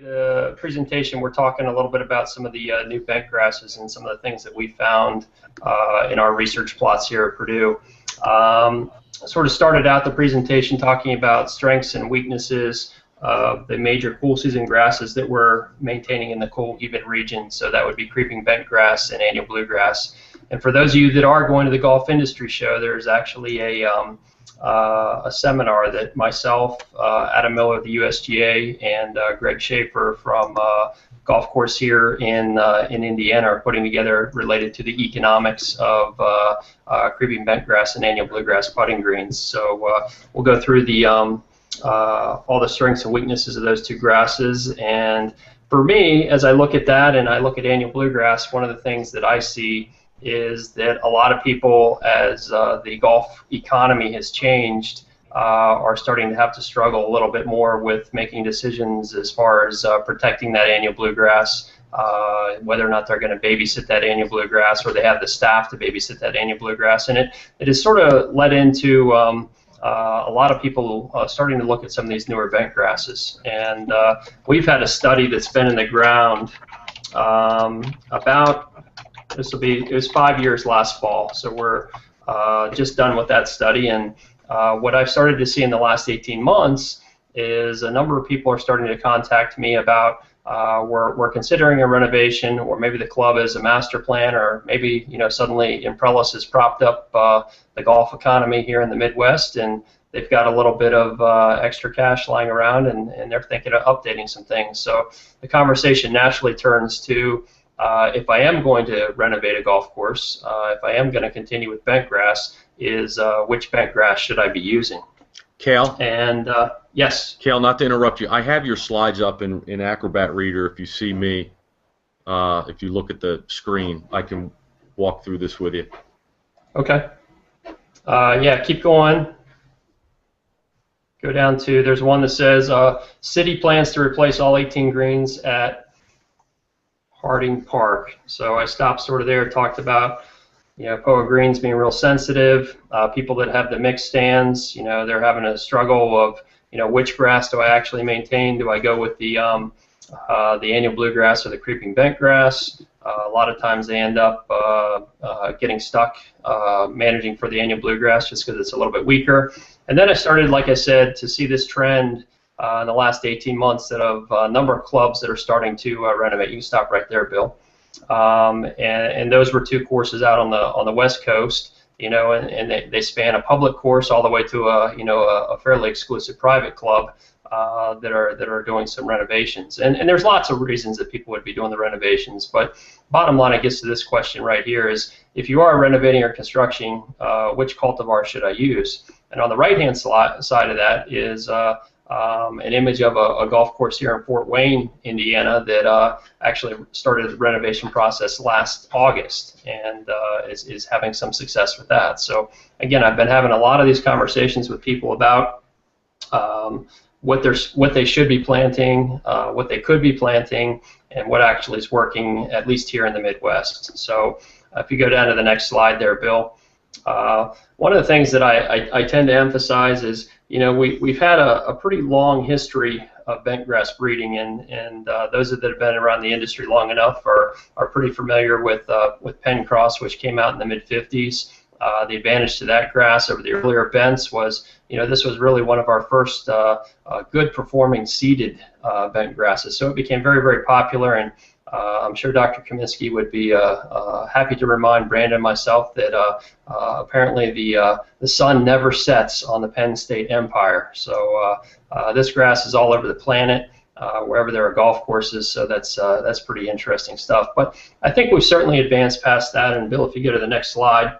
The presentation, we're talking a little bit about some of the new bent grasses and some of the things that we found in our research plots here at Purdue. Sort of started out the presentation talking about strengths and weaknesses of the major cool season grasses that we're maintaining in the cool humid region. So that would be creeping bent grass and annual bluegrass. And for those of you that are going to the golf industry show, there's actually a seminar that myself, Adam Miller of the USGA, and Greg Schaefer from golf course here in Indiana are putting together related to the economics of creeping bentgrass and annual bluegrass putting greens. So we'll go through the all the strengths and weaknesses of those two grasses. And for me, as I look at that and I look at annual bluegrass, one of the things that I see is that a lot of people, as the golf economy has changed, are starting to have to struggle a little bit more with making decisions as far as protecting that annual bluegrass, whether or not they're going to babysit that annual bluegrass or they have the staff to babysit that annual bluegrass. And it has sort of led into a lot of people starting to look at some of these newer bent grasses. And we've had a study that's been in the ground about, it was 5 years last fall, so we're just done with that study. And what I've started to see in the last 18 months is a number of people are starting to contact me about we're considering a renovation, or maybe the club is a master plan, or maybe suddenly Imprellis has propped up the golf economy here in the Midwest, and they've got a little bit of extra cash lying around, and they're thinking of updating some things. So the conversation naturally turns to, if I am going to renovate a golf course, if I am going to continue with bent grass, is which bent grass should I be using? Cale? And yes? Cale, not to interrupt you, I have your slides up in Acrobat Reader. If you see me, if you look at the screen, I can walk through this with you. Okay. Yeah, keep going. Go down to, there's one that says, city plans to replace all 18 greens at Harding Park. So I stopped sort of there, talked about POA greens being real sensitive. People that have the mixed stands, they're having a struggle of which grass do I actually maintain? Do I go with the annual bluegrass or the creeping bent grass? A lot of times they end up getting stuck managing for the annual bluegrass just because it's a little bit weaker. And then I started, like I said, to see this trend in the last 18 months that of a number of clubs that are starting to renovate. You can stop right there, Bill. And those were two courses out on the West Coast, and they span a public course all the way to a fairly exclusive private club that are doing some renovations. And there's lots of reasons that people would be doing the renovations, but bottom line, it gets to this question right here: is if you are renovating or constructing, which cultivar should I use? And on the right-hand side of that is an image of a golf course here in Fort Wayne, Indiana, that actually started the renovation process last August, and is having some success with that. So again, I've been having a lot of these conversations with people about what they should be planting, what they could be planting, and what actually is working, at least here in the Midwest. So if you go down to the next slide there, Bill. One of the things that I tend to emphasize is, we've had a pretty long history of bentgrass breeding, and those that have been around the industry long enough are pretty familiar with Pencross, which came out in the mid-50s. The advantage to that grass over the earlier bents was, this was really one of our first good performing seeded bent grasses. So it became very, very popular, and I'm sure Dr. Kaminsky would be happy to remind Brandon and myself that apparently the sun never sets on the Penn State Empire. So this grass is all over the planet, wherever there are golf courses. So that's pretty interesting stuff. But I think we've certainly advanced past that. And Bill, if you go to the next slide.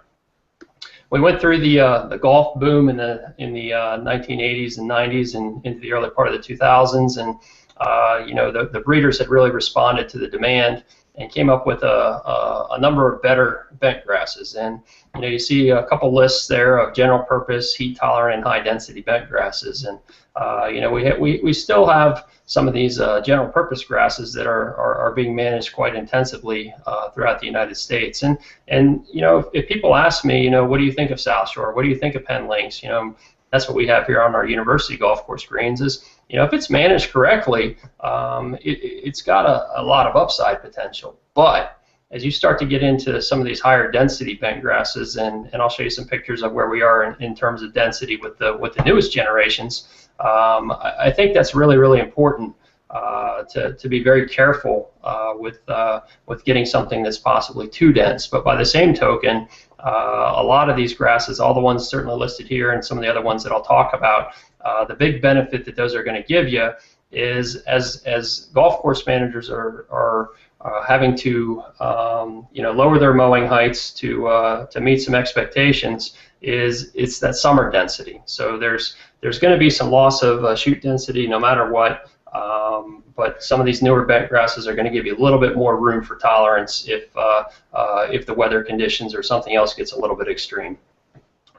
We went through the golf boom in the 1980s and 90s and into the early part of the 2000s, and the breeders had really responded to the demand and came up with a number of better bent grasses. And you see a couple lists there of general purpose, heat tolerant, and high density bent grasses. And we still have some of these general purpose grasses that are being managed quite intensively throughout the United States. And if people ask me, what do you think of South Shore? What do you think of Penn Links? That's what we have here on our university golf course greens. Is if it's managed correctly, it's got a lot of upside potential. But as you start to get into some of these higher density bent grasses, and I'll show you some pictures of where we are in terms of density with the newest generations, I think that's really, really important to be very careful with getting something that's possibly too dense. But by the same token, a lot of these grasses, all the ones certainly listed here and some of the other ones that I'll talk about, the big benefit that those are going to give you is as golf course managers are having to lower their mowing heights to meet some expectations, it's that summer density. So there's going to be some loss of shoot density no matter what. But some of these newer bent grasses are going to give you a little bit more room for tolerance if the weather conditions or something else gets a little bit extreme.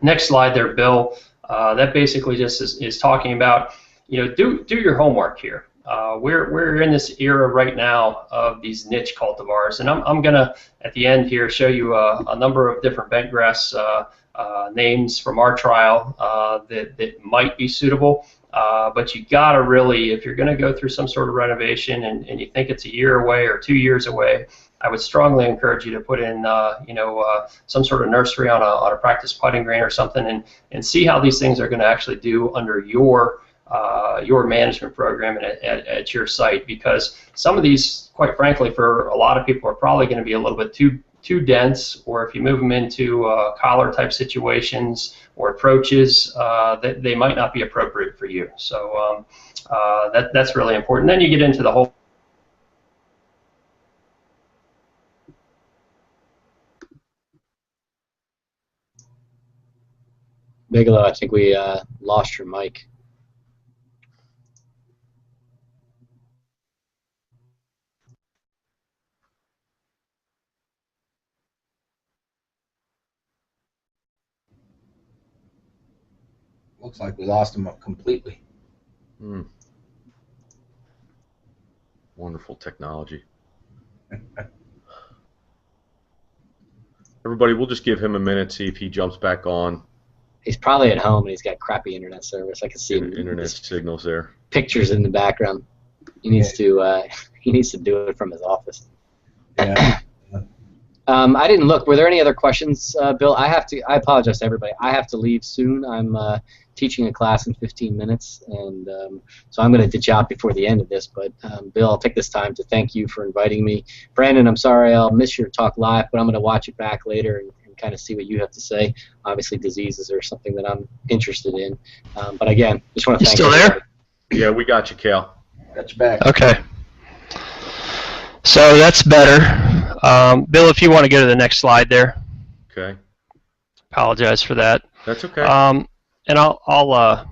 Next slide there, Bill. That basically just is talking about, do your homework here. We're in this era right now of these niche cultivars, and I'm gonna at the end here show you a number of different bentgrass names from our trial that might be suitable. But you gotta really, if you're gonna go through some sort of renovation and you think it's a year away or 2 years away, I would strongly encourage you to put in, some sort of nursery on a practice putting green or something, and see how these things are going to actually do under your management program and at your site. Because some of these, quite frankly, for a lot of people, are probably going to be a little bit too dense, or if you move them into collar type situations or approaches, that they might not be appropriate for you. So that's really important. Then you get into the whole Bigelow, I think we lost your mic. Looks like we lost him completely. Wonderful technology. Everybody, we'll just give him a minute, see if he jumps back on. He's probably at home and he's got crappy internet service. I can see internet signals there. Pictures in the background. He needs to do it from his office. Yeah. I didn't look. Were there any other questions, Bill? I apologize to everybody. I have to leave soon. I'm teaching a class in 15 minutes, and so I'm going to ditch out before the end of this. But Bill, I'll take this time to thank you for inviting me. Brandon, I'm sorry I'll miss your talk live, but I'm going to watch it back later and kind of see what you have to say. Obviously, diseases are something that I'm interested in. But again, just want to thank you. You still there? Yeah, we got you, Cale. Got you back. Okay. So that's better. Bill, if you want to go to the next slide there. Okay. Apologize for that. That's okay. And I'll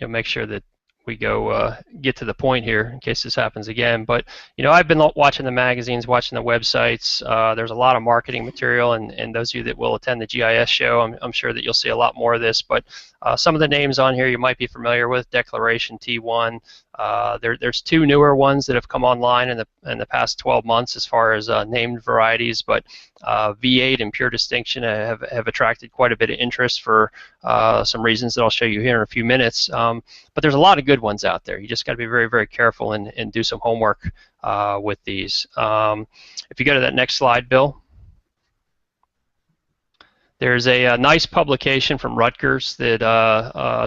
make sure that we go get to the point here in case this happens again. But I've been watching the magazines, watching the websites. There's a lot of marketing material, and those of you that will attend the GIS show, I'm sure that you'll see a lot more of this. But some of the names on here you might be familiar with: Declaration T1. There's two newer ones that have come online in the past 12 months as far as named varieties, but V8 and Pure Distinction have attracted quite a bit of interest for some reasons that I'll show you here in a few minutes. But there's a lot of good ones out there. You just got to be very, very careful and do some homework with these. If you go to that next slide, Bill. There's a nice publication from Rutgers that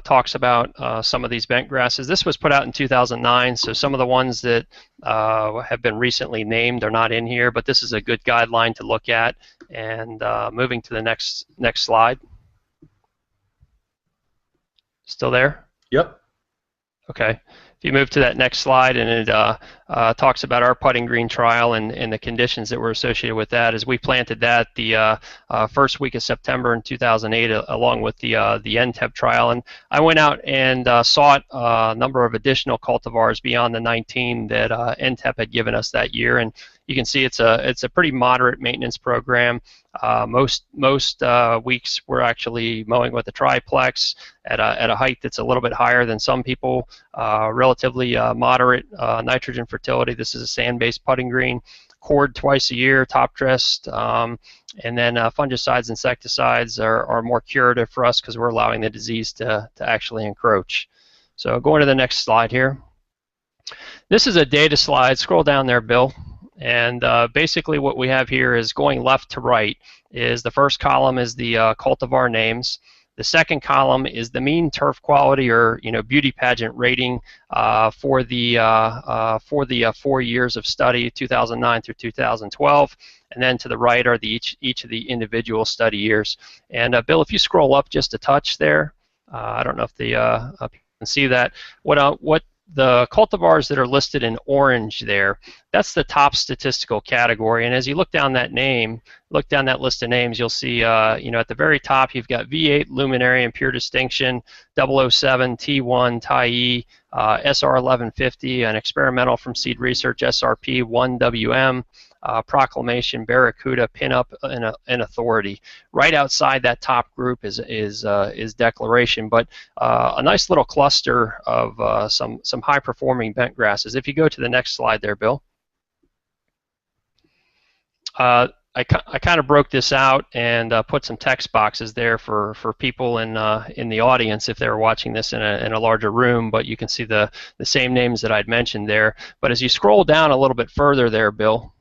talks about some of these bent grasses. This was put out in 2009, so some of the ones that have been recently named are not in here, but this is a good guideline to look at. And moving to the next slide. Still there? Yep. Okay. If you move to that next slide, and it talks about our putting green trial and the conditions that were associated with that. As we planted that the first week of September in 2008, along with the NTEP trial, and I went out and sought a number of additional cultivars beyond the 19 that NTEP had given us that year, and you can see it's a pretty moderate maintenance program. Most weeks we're actually mowing with a triplex at a height that's a little bit higher than some people. Relatively moderate nitrogen fertility. This is a sand-based putting green. Cored twice a year, top dressed, and then fungicides, insecticides are more curative for us because we're allowing the disease to actually encroach. So going to the next slide here. This is a data slide. Scroll down there, Bill. And basically what we have here is going left to right is the first column is the cultivar names. The second column is the mean turf quality or beauty pageant rating for the 4 years of study, 2009 through 2012. And then to the right are each of the individual study years. And Bill, if you scroll up just a touch there, I don't know if the you can see that. What the cultivars that are listed in orange there, that's the top statistical category. And as you look down that list of names, you'll see, at the very top, you've got V8, Luminary and Pure Distinction, 007, T1, Tyee, SR1150, an experimental from Seed Research, SRP, 1WM, Proclamation, Barracuda, Pinup, and Authority. Right outside that top group is Declaration, but a nice little cluster of some high-performing bent grasses. If you go to the next slide there, Bill. I kind of broke this out and put some text boxes there for people in the audience if they were watching this in a larger room, but you can see the same names that I'd mentioned there. But as you scroll down a little bit further there, Bill,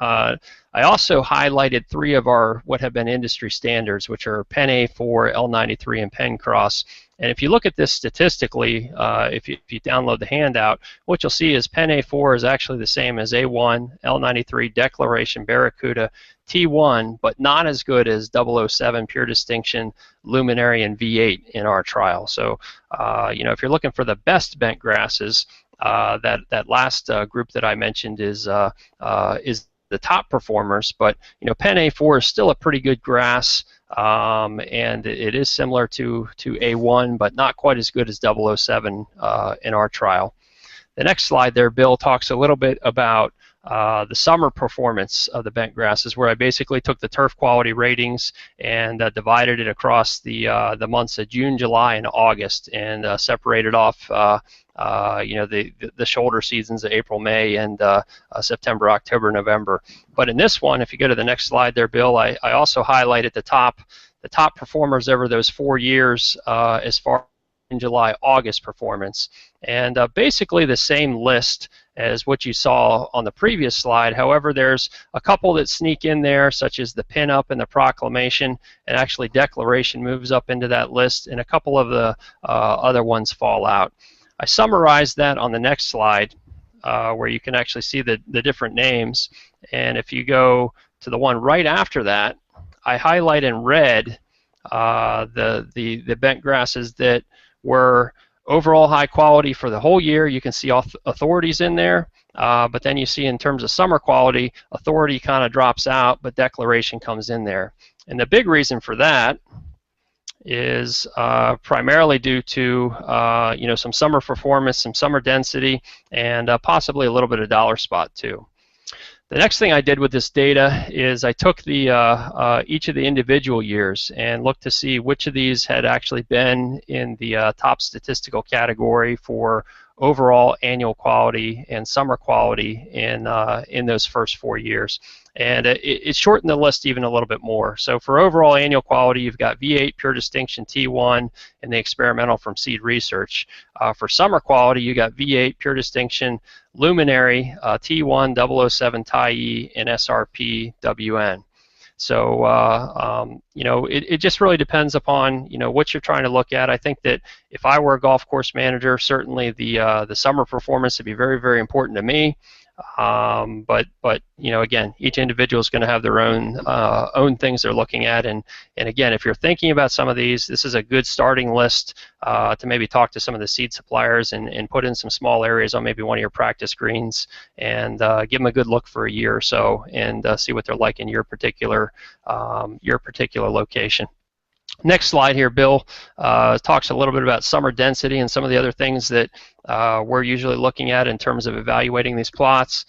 I also highlighted 3 of our what have been industry standards, which are Pen A4, L93, and Pen Cross. And if you look at this statistically, if you download the handout, what you'll see is Pen A4 is actually the same as A1, L93, Declaration, Barracuda, T1, but not as good as 007, Pure Distinction, Luminary, and V8 in our trial. So, if you're looking for the best bent grasses, that last group that I mentioned is the top performers, but Pen A4 is still a pretty good grass, and it is similar to A1, but not quite as good as 007 in our trial. The next slide there, Bill, talks a little bit about the summer performance of the bent grasses, where I basically took the turf quality ratings and divided it across the months of June, July, and August, and separated off the shoulder seasons of April, May, and September, October, November. But in this one, if you go to the next slide there, Bill, I also highlighted the top performers over those 4 years as far as in July, August performance, and basically the same list as what you saw on the previous slide. However, there's a couple that sneak in there, such as the Pinup and the Proclamation, and actually Declaration moves up into that list, and a couple of the other ones fall out. I summarized that on the next slide, where you can actually see the different names, and if you go to the one right after that, I highlight in red the bent grasses that were overall high quality for the whole year. You can see Authorities in there, but then you see in terms of summer quality, Authority kind of drops out, but Declaration comes in there. And the big reason for that is primarily due to some summer performance, some summer density, and possibly a little bit of dollar spot too. The next thing I did with this data is I took each of the individual years and looked to see which of these had actually been in the top statistical category for overall annual quality and summer quality in those first 4 years. And it shortened the list even a little bit more. So for overall annual quality, you've got V8, Pure Distinction, T1, and the experimental from Seed Research. For summer quality, you got V8, Pure Distinction, Luminary, T1, 007, Tyee, and SRP, WN. So it just really depends upon what you're trying to look at. I think that if I were a golf course manager, certainly the summer performance would be very, very important to me. But again, each individual is going to have their own things they're looking at, and again, if you're thinking about some of these, this is a good starting list to maybe talk to some of the seed suppliers and put in some small areas on maybe one of your practice greens, and give them a good look for a year or so, and see what they're like in your particular location. Next slide here, Bill, talks a little bit about summer density and some of the other things that we're usually looking at in terms of evaluating these plots.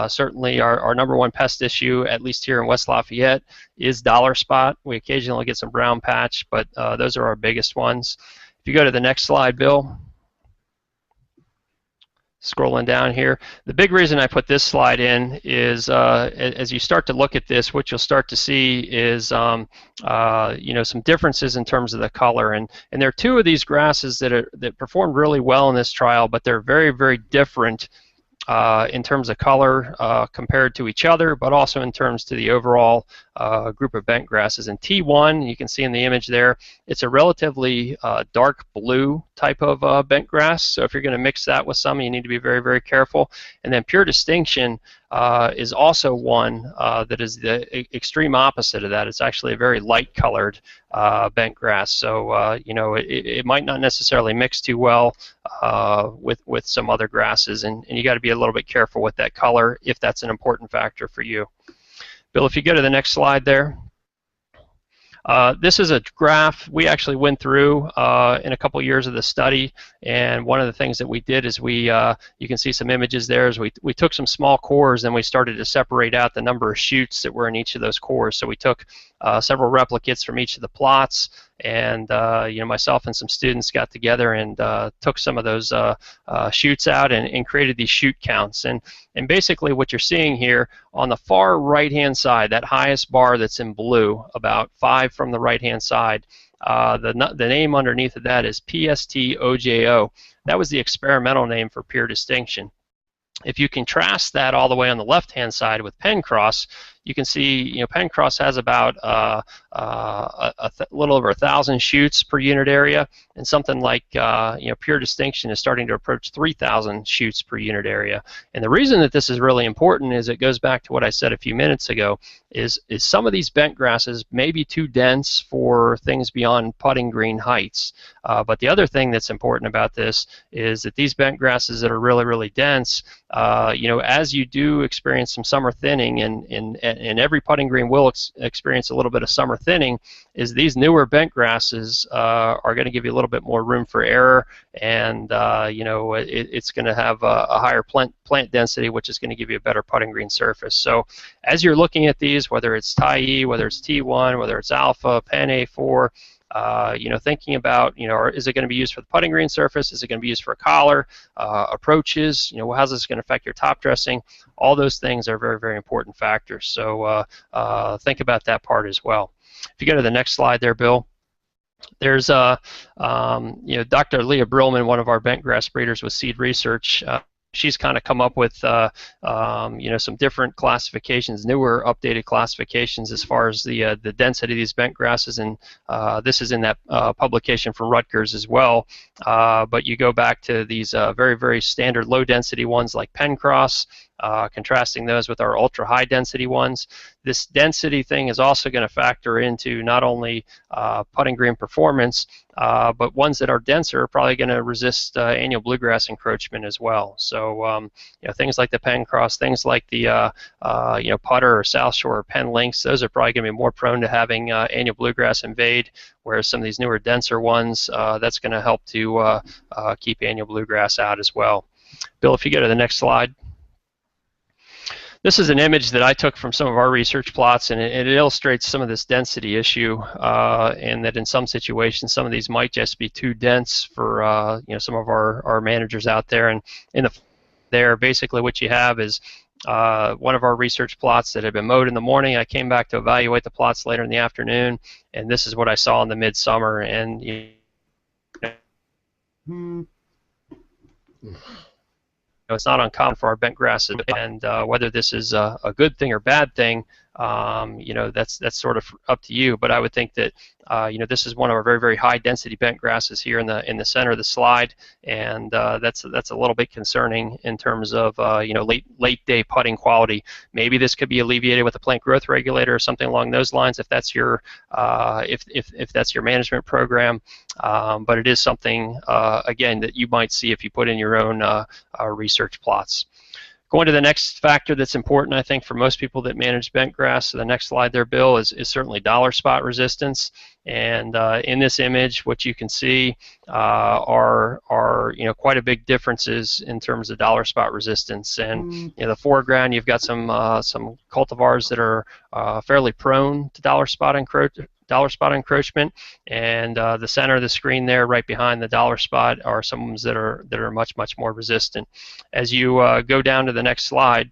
Certainly our number one pest issue, at least here in West Lafayette, is dollar spot. We occasionally get some brown patch, but those are our biggest ones. If you go to the next slide, Bill. Scrolling down here, the big reason I put this slide in is as you start to look at this, what you'll start to see is some differences in terms of the color, and there are two of these grasses that performed really well in this trial, but they're very, very different in terms of color compared to each other, but also in terms to the overall group of bent grasses. And T1, you can see in the image there, it's a relatively dark blue type of bent grass. So if you're going to mix that with some, you need to be very, very careful. And then Pure Distinction is also one that is the extreme opposite of that. It's actually a very light colored bent grass. So it might not necessarily mix too well with some other grasses, and you got to be a little bit careful with that color if that's an important factor for you. Bill, if you go to the next slide there. This is a graph we actually went through in a couple years of the study, and one of the things that we did is you can see some images there, is we took some small cores and we started to separate out the number of shoots that were in each of those cores. So we took several replicates from each of the plots, and myself and some students got together and took some of those shoots out and created these shoot counts. And basically what you're seeing here on the far right hand side, that highest bar that's in blue, about 5 from the right hand side, the name underneath of that is PST-OJO. That was the experimental name for Pure Distinction. If you contrast that all the way on the left hand side with Pencross, you can see Pencross has about a little over 1,000 shoots per unit area, and something like Pure Distinction is starting to approach 3,000 shoots per unit area. And the reason that this is really important is it goes back to what I said a few minutes ago, is some of these bent grasses may be too dense for things beyond putting green heights. But the other thing that's important about this is that these bent grasses that are really, really dense, as you do experience some summer thinning, and every putting green will experience a little bit of summer thinning, is these newer bent grasses are going to give you a little bit more room for error, and it's going to have a higher plant density, which is going to give you a better putting green surface. So as you're looking at these, whether it's Thai, whether it's T1, whether it's Alpha, Pen A4, thinking about, is it going to be used for the putting green surface? Is it going to be used for a collar, approaches? How's this going to affect your top dressing? All those things are very, very important factors. So think about that part as well. If you go to the next slide there, Bill. There's Dr. Leah Brillman, one of our bent grass breeders with Seed Research. She's kind of come up with some different classifications, newer, updated classifications as far as the density of these bent grasses, and this is in that publication from Rutgers as well. But you go back to these very, very standard low-density ones like Pencross, contrasting those with our ultra-high density ones. This density thing is also going to factor into not only putting green performance, but ones that are denser are probably going to resist annual bluegrass encroachment as well. So things like the Pencross, things like the putter or South Shore or Penn Lynx, those are probably going to be more prone to having annual bluegrass invade, whereas some of these newer, denser ones, that's going to help to keep annual bluegrass out as well. Bill, if you go to the next slide. This is an image that I took from some of our research plots, and it illustrates some of this density issue, and that in some situations, some of these might just be too dense for some of our managers out there. And basically what you have is one of our research plots that had been mowed in the morning. I came back to evaluate the plots later in the afternoon, and this is what I saw in the midsummer. And it's not uncommon for our bent grasses, and whether this is a good thing or bad thing, that's sort of up to you. But I would think that this is one of our very, very high density bent grasses here in the center of the slide, and that's a little bit concerning in terms of late day putting quality. Maybe this could be alleviated with a plant growth regulator or something along those lines if that's your if that's your management program. But it is something again that you might see if you put in your own research plots. Going to the next factor that's important, I think, for most people that manage bent grass, so the next slide there, Bill, is certainly dollar spot resistance. And in this image, what you can see are quite a big differences in terms of dollar spot resistance. And in the foreground, you've got some cultivars that are fairly prone to dollar spot dollar spot encroachment, and the center of the screen there, right behind the dollar spot, are some ones that are much more resistant. As you go down to the next slide,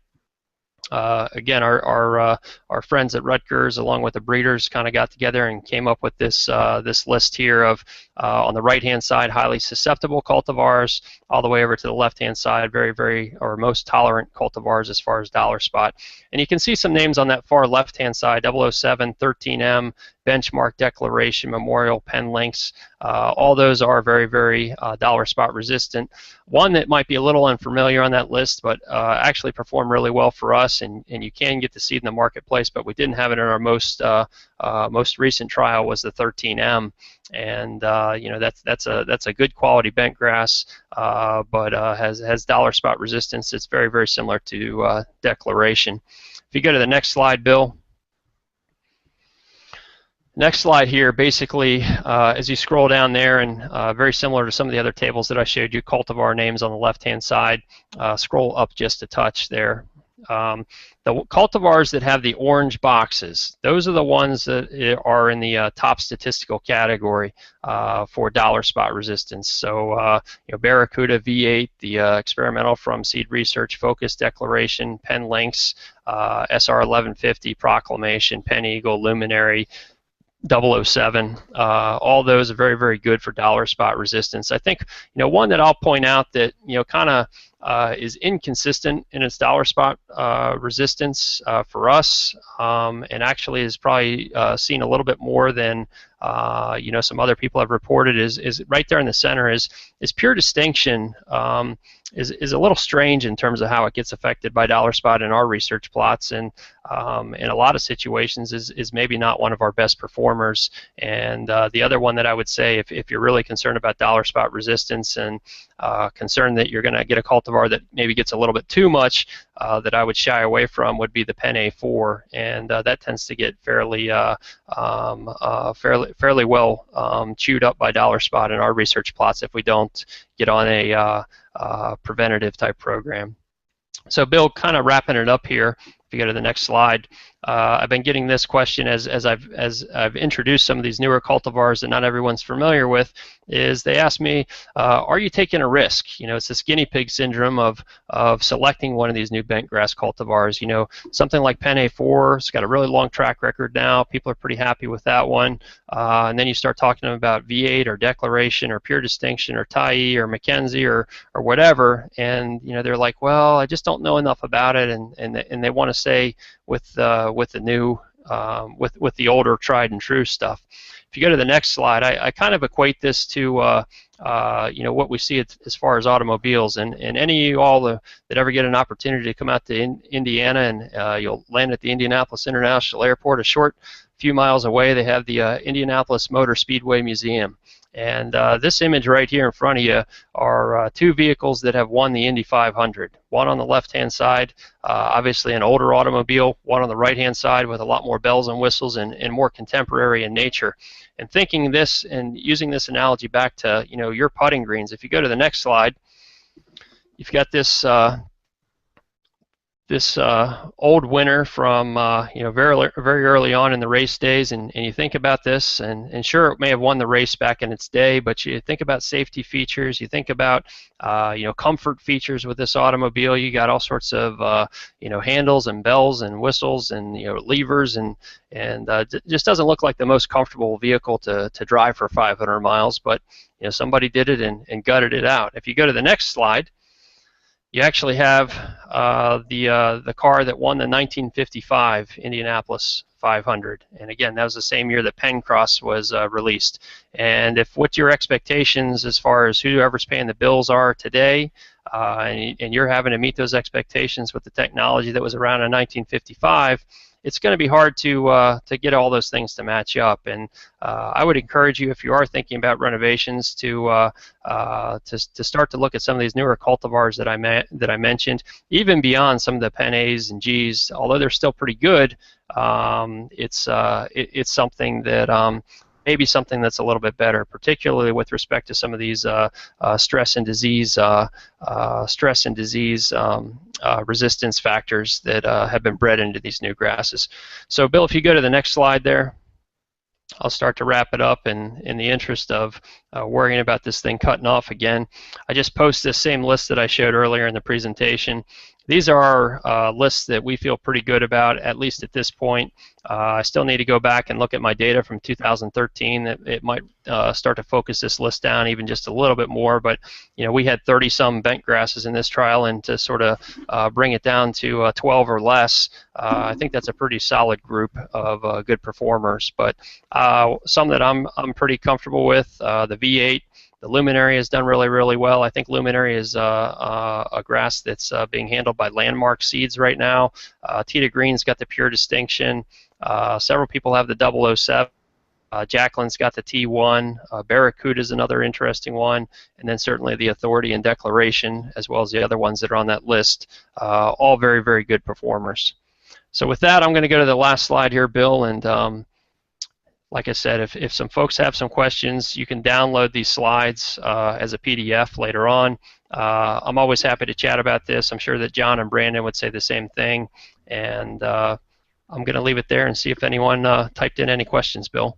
again, our friends at Rutgers, along with the breeders, kind of got together and came up with this this list here of, on the right-hand side, highly susceptible cultivars, all the way over to the left-hand side, or most tolerant cultivars as far as dollar spot. And you can see some names on that far left-hand side: 007, 13M, Benchmark, Declaration, Memorial, Penn Links. All those are very dollar spot resistant. One that might be a little unfamiliar on that list, but actually performed really well for us, and you can get the seed in the marketplace, but we didn't have it in our most recent trial, was the 13M. And you know, that's a good quality bentgrass, but has dollar spot resistance. It's very similar to Declaration. If you go to the next slide, Bill. Next slide here, basically, as you scroll down there, and very similar to some of the other tables that I showed you, cultivar names on the left-hand side. Scroll up just a touch there. The cultivars that have the orange boxes, those are the ones that are in the top statistical category for dollar spot resistance. So, you know, Barracuda, V8, the experimental from Seed Research, Focus, Declaration, Penn Links, SR 1150, Proclamation, Penn Eagle, Luminary, 007, all those are very good for dollar spot resistance. I think, you know, one that I'll point out that, you know, kind of is inconsistent in its dollar spot resistance for us, and actually is probably seen a little bit more than you know, some other people have reported, is right there in the center, is Pure Distinction. Is a little strange in terms of how it gets affected by dollar spot in our research plots, and in a lot of situations is maybe not one of our best performers. And the other one that I would say, if you're really concerned about dollar spot resistance and concerned that you're going to get a cultivar that maybe gets a little bit too much, that I would shy away from, would be the Penn A4, and that tends to get fairly well chewed up by dollar spot in our research plots if we don't get on a preventative type program. So, Bill, kind of wrapping it up here. If you go to the next slide, I've been getting this question as I've introduced some of these newer cultivars that not everyone's familiar with. Is they ask me, are you taking a risk? You know, it's this guinea pig syndrome of selecting one of these new bentgrass cultivars. You know, something like Penn A4, it's got a really long track record now. People are pretty happy with that one. And then you start talking to them about V8 or Declaration or Pure Distinction or Tai or Mackenzie or whatever, and you know, they're like, well, I just don't know enough about it, and they want to stay with the new, with the older tried and true stuff. If you go to the next slide, I kind of equate this to you know, what we see as far as automobiles, and any of you all that ever get an opportunity to come out to Indiana, and you'll land at the Indianapolis International Airport. A short few miles away, they have the Indianapolis Motor Speedway Museum. And this image right here in front of you are two vehicles that have won the Indy 500. One on the left-hand side, obviously an older automobile. One on the right-hand side with a lot more bells and whistles and more contemporary in nature. And thinking this and using this analogy back to, you know, your putting greens. If you go to the next slide, you've got this old winner from you know, very early on in the race days, and you think about this, and sure, it may have won the race back in its day, but you think about safety features, you think about you know, comfort features with this automobile. You got all sorts of you know, handles and bells and whistles and, you know, levers, and just doesn't look like the most comfortable vehicle to drive for 500 miles, but you know, somebody did it and gutted it out. If you go to the next slide, you actually have the car that won the 1955 Indianapolis 500, and again, that was the same year that Penn Cross was released. And if what your expectations as far as whoever's paying the bills are today, and you're having to meet those expectations with the technology that was around in 1955, it's going to be hard to get all those things to match up. And I would encourage you, if you are thinking about renovations, to start to look at some of these newer cultivars that I mentioned, even beyond some of the Penn A's and G's. Although they're still pretty good, it's something that maybe something that's a little bit better, particularly with respect to some of these stress and disease resistance factors that have been bred into these new grasses. So, Bill, if you go to the next slide there. I'll start to wrap it up in the interest of worrying about this thing cutting off again. I just posted this same list that I showed earlier in the presentation. These are lists that we feel pretty good about, at least at this point. I still need to go back and look at my data from 2013. It might start to focus this list down even just a little bit more, but we had 30-some bent grasses in this trial, and to sort of bring it down to 12 or less, I think that's a pretty solid group of good performers. But some that I'm pretty comfortable with, the V8. The luminary has done really, really well. I think luminary is a grass that's being handled by Landmark Seeds right now. Tita Green's got the Pure Distinction. Several people have the 007. Jacqueline's got the T1. Barracuda is another interesting one. And then certainly the Authority and Declaration, as well as the other ones that are on that list. All very, very good performers. So with that, I'm going to go to the last slide here, Bill, and like I said, if some folks have some questions, you can download these slides as a PDF later on. I'm always happy to chat about this. I'm sure that John and Brandon would say the same thing. And I'm going to leave it there and see if anyone typed in any questions, Bill.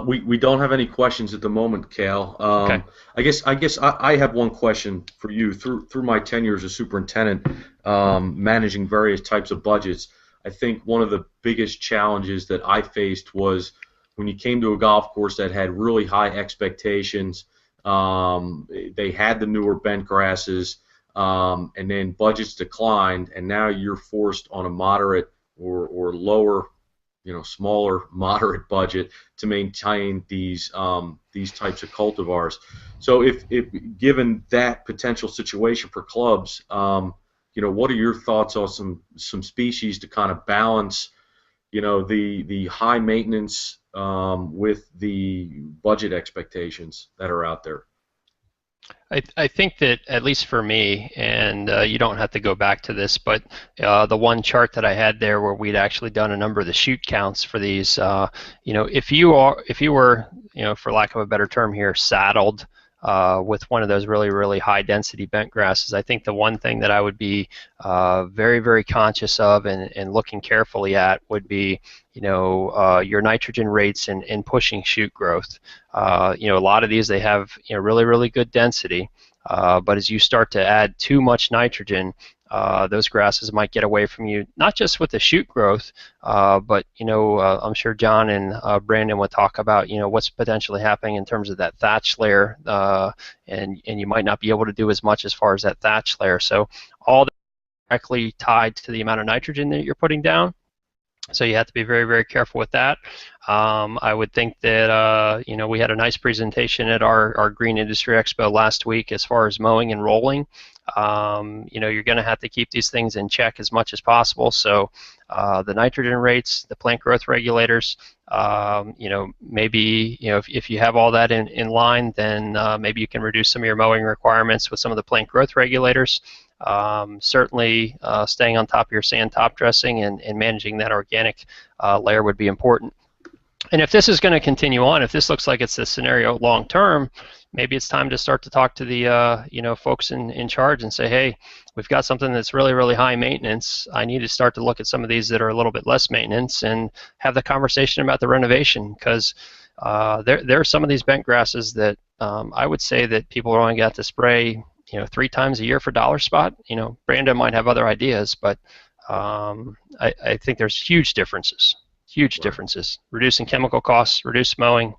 We don't have any questions at the moment, Cale. Okay. I guess I have one question for you. Through my tenure as a superintendent, managing various types of budgets, I think one of the biggest challenges that I faced was when you came to a golf course that had really high expectations. They had the newer bent grasses, and then budgets declined, and now you're forced on a moderate or lower, smaller, moderate budget to maintain these types of cultivars. So if given that potential situation for clubs, what are your thoughts on some species to kind of balance, the high maintenance with the budget expectations that are out there? I think that, at least for me, and you don't have to go back to this, but the one chart that I had there where we'd actually done a number of the shoot counts for these, if you were, for lack of a better term here, saddled with one of those really, really high density bent grasses, I think the one thing that I would be very, very conscious of and looking carefully at would be, your nitrogen rates and pushing shoot growth. A lot of these, they have really, really good density, but as you start to add too much nitrogen, those grasses might get away from you, not just with the shoot growth, but I'm sure John and Brandon would talk about what's potentially happening in terms of that thatch layer, and you might not be able to do as much as far as that thatch layer. So all that is directly tied to the amount of nitrogen that you're putting down. So you have to be very, very careful with that. I would think that we had a nice presentation at our Green Industry Expo last week as far as mowing and rolling. You're going to have to keep these things in check as much as possible. So the nitrogen rates, the plant growth regulators, maybe if you have all that in line, then maybe you can reduce some of your mowing requirements with some of the plant growth regulators. Certainly staying on top of your sand top dressing and managing that organic layer would be important. And if this is going to continue on, if this looks like it's a scenario long term, maybe it's time to start to talk to the folks in charge and say, hey, we've got something that's really, really high maintenance. I need to start to look at some of these that are a little bit less maintenance and have the conversation about the renovation, because there are some of these bent grasses that I would say that people are only got to spray 3 times a year for dollar spot. Brandon might have other ideas, but I think there's huge differences. Huge differences. Reducing chemical costs, reduce mowing,